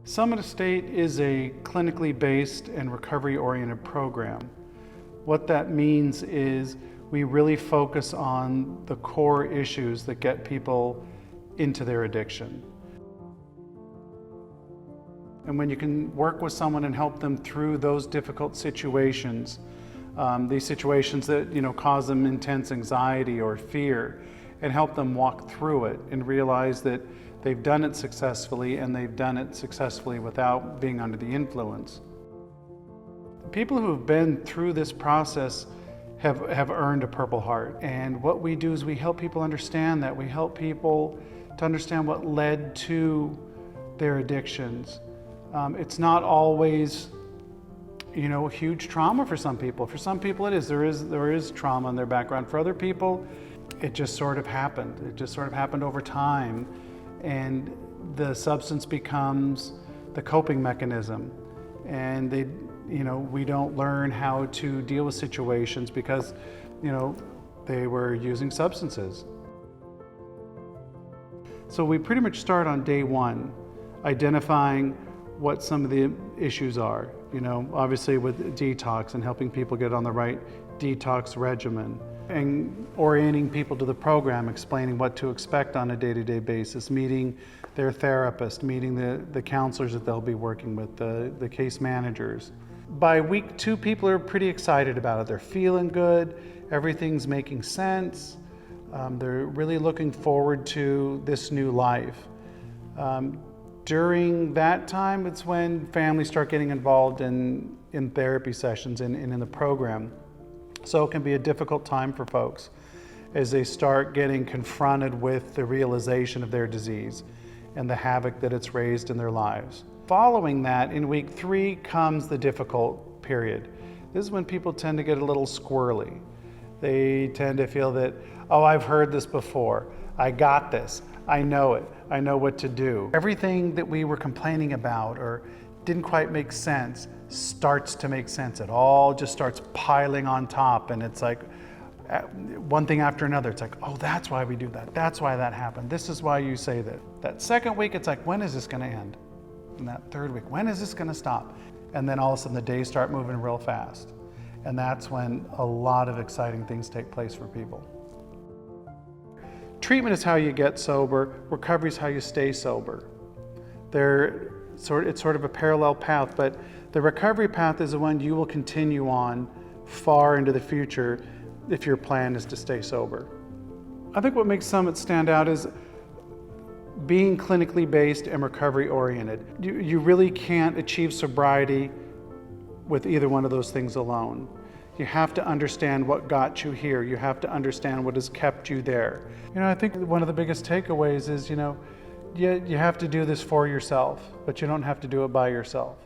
Summit Estate is a clinically based and recovery-oriented program. What that means is we really focus on the core issues that get people into their addiction. And when you can work with someone and help them through those difficult situations, these situations that cause them intense anxiety or fear, and help them walk through it and realize that they've done it successfully, and they've done it successfully without being under the influence. People who have been through this process have earned a Purple Heart. And what we do is we help people understand that. We help people to understand what led to their addictions. It's not always huge trauma for some people. For some people it is. There is trauma in their background. For other people, it just sort of happened. It just sort of happened over time. And the substance becomes the coping mechanism. And we don't learn how to deal with situations because, they were using substances. So we pretty much start on day one, identifying what some of the issues are. Obviously with detox and helping people get on the right detox regimen, and orienting people to the program, explaining what to expect on a day-to-day basis, meeting their therapist, meeting the counselors that they'll be working with, the case managers. By week 2, people are pretty excited about it. They're feeling good, everything's making sense. They're really looking forward to this new life. During that time, it's when families start getting involved in therapy sessions and in the program. So it can be a difficult time for folks as they start getting confronted with the realization of their disease and the havoc that it's raised in their lives. Following that, in week 3 comes the difficult period. This is when people tend to get a little squirrely. They tend to feel that, oh, I've heard this before. I got this. I know it. I know what to do. Everything that we were complaining about or didn't quite make sense starts to make sense. It all just starts piling on top, and it's like one thing after another. It's like, oh, that's why we do that. That's why that happened. This is why you say that. That second week, it's like, when is this going to end? And that third week, when is this going to stop? And then all of a sudden the days start moving real fast. And that's when a lot of exciting things take place for people. Treatment is how you get sober. Recovery is how you stay sober. It's sort of a parallel path, but the recovery path is the one you will continue on far into the future if your plan is to stay sober. I think what makes Summit stand out is being clinically based and recovery oriented. You really can't achieve sobriety with either one of those things alone. You have to understand what got you here. You have to understand what has kept you there. I think one of the biggest takeaways is, you have to do this for yourself, but you don't have to do it by yourself.